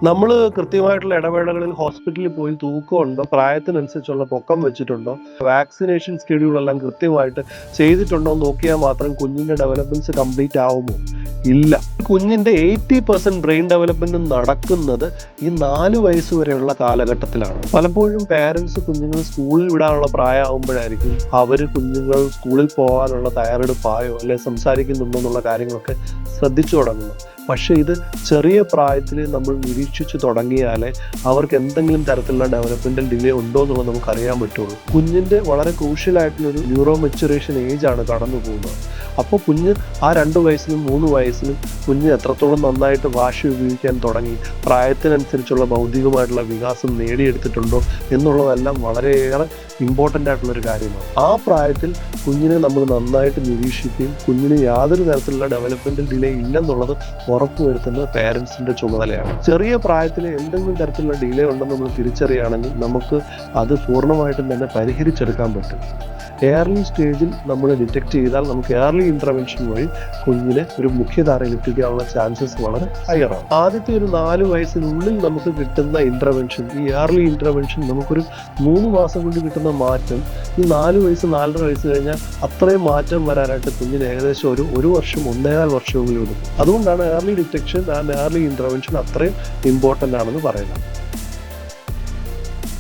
നമ്മൾ കൃത്യമായിട്ടുള്ള ഇടവേളകളിൽ ഹോസ്പിറ്റലിൽ പോയി തൂക്കമുണ്ടോ, പ്രായത്തിനനുസരിച്ചുള്ള പൊക്കം വെച്ചിട്ടുണ്ടോ, വാക്സിനേഷൻ ഷെഡ്യൂൾ എല്ലാം കൃത്യമായിട്ട് ചെയ്തിട്ടുണ്ടോ എന്ന് നോക്കിയാൽ മാത്രം കുഞ്ഞിൻ്റെ ഡെവലപ്മെന്റ്സ് കംപ്ലീറ്റ് ആവുമോ? ഇല്ല. കുഞ്ഞിൻ്റെ 80% ബ്രെയിൻ ഡെവലപ്മെന്റ് നടക്കുന്നത് ഈ 4 വയസ്സ് വരെയുള്ള കാലഘട്ടത്തിലാണ്. പലപ്പോഴും പാരൻസ് കുഞ്ഞുങ്ങൾ സ്കൂളിൽ വിടാനുള്ള പ്രായമാകുമ്പോഴായിരിക്കും കുഞ്ഞുങ്ങൾ സ്കൂളിൽ പോകാനുള്ള തയ്യാറെടുപ്പായോ അല്ലെ സംസാരിക്കുന്നുണ്ടോ എന്നുള്ള കാര്യങ്ങളൊക്കെ ശ്രദ്ധിച്ചു തുടങ്ങുന്നത്. പക്ഷേ ഇത് ചെറിയ പ്രായത്തിൽ നമ്മൾ നിരീക്ഷിച്ച് തുടങ്ങിയാലേ അവർക്ക് എന്തെങ്കിലും തരത്തിലുള്ള ഡെവലപ്മെന്റൽ ഡിലേ ഉണ്ടോ എന്നുള്ളത് നമുക്ക് അറിയാൻ പറ്റുള്ളൂ. കുഞ്ഞിൻ്റെ വളരെ ക്രൂഷ്യലായിട്ടുള്ളൊരു ന്യൂറോ മെച്ചുറേഷൻ ഏജാണ് കടന്നു പോകുന്നത്. അപ്പോൾ കുഞ്ഞ് ആ 2 വയസ്സിനും 3 വയസ്സിനും കുഞ്ഞ് എത്രത്തോളം നന്നായിട്ട് ഭാഷ ഉപയോഗിക്കാൻ തുടങ്ങി, പ്രായത്തിനനുസരിച്ചുള്ള ബൗദ്ധികമായിട്ടുള്ള വികാസം നേടിയെടുത്തിട്ടുണ്ടോ എന്നുള്ളതെല്ലാം വളരെയേറെ ഇമ്പോർട്ടൻ്റ് ആയിട്ടുള്ളൊരു കാര്യമാണ്. ആ പ്രായത്തിൽ കുഞ്ഞിനെ നമ്മൾ നന്നായിട്ട് നിരീക്ഷിക്കുകയും കുഞ്ഞിന് യാതൊരു തരത്തിലുള്ള ഡെവലപ്മെന്റൽ ഡിലേ ഇല്ലെന്നുള്ളത് ഉറപ്പുവരുത്തുന്നത് പേരൻസിൻ്റെ ചുമതലയാണ്. ചെറിയ പ്രായത്തിൽ എന്തെങ്കിലും തരത്തിലുള്ള ഡിലേ ഉണ്ടെന്ന് നമ്മൾ തിരിച്ചറിയുകയാണെങ്കിൽ നമുക്ക് അത് പൂർണ്ണമായിട്ടും തന്നെ പരിഹരിച്ചെടുക്കാൻ പറ്റും. ഏർലി സ്റ്റേജിൽ നമ്മൾ ഡിറ്റക്ട് ചെയ്താൽ നമുക്ക് ഏർലി ഇൻ്റർവെൻഷൻ വഴി കുഞ്ഞിനെ ഒരു മുഖ്യധാരയിൽ എത്തിക്കാനുള്ള ചാൻസസ് വളരെ ഹയറാണ്. ആദ്യത്തെ ഒരു 4 വയസ്സിനുള്ളിൽ നമുക്ക് കിട്ടുന്ന ഇൻ്റർവെൻഷൻ, ഈ ഏർലി ഇൻ്റർവെൻഷൻ നമുക്കൊരു 3 മാസം കൊണ്ട് കിട്ടുന്ന മാറ്റം ഈ 4 വയസ്സ് 4.5 വയസ്സ് കഴിഞ്ഞാൽ അത്രയും മാറ്റം വരാനായിട്ട് കുഞ്ഞിന് ഏകദേശം ഒരു വർഷം 1.25 വർഷമെങ്കിലും എടുക്കും. അതുകൊണ്ടാണ് early detection and early intervention അത്രയും ഇമ്പോർട്ടൻ്റ് ആണെന്ന് പറയുന്നത്.